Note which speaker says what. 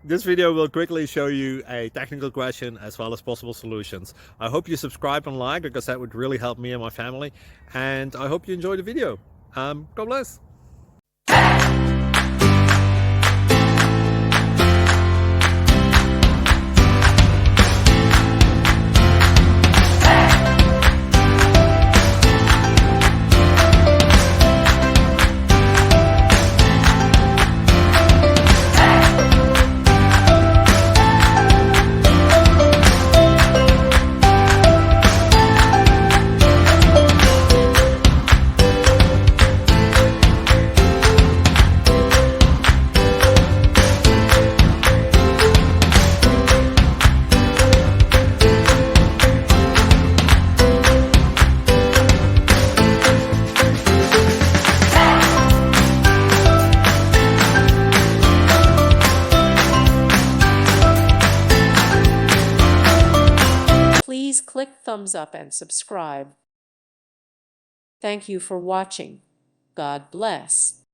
Speaker 1: This video will quickly show you a technical question as well as possible solutions. I hope you subscribe and like, because that would really help me and my family. And I hope you enjoy the video. God bless.
Speaker 2: Please click thumbs up and subscribe. Thank you for watching. God bless.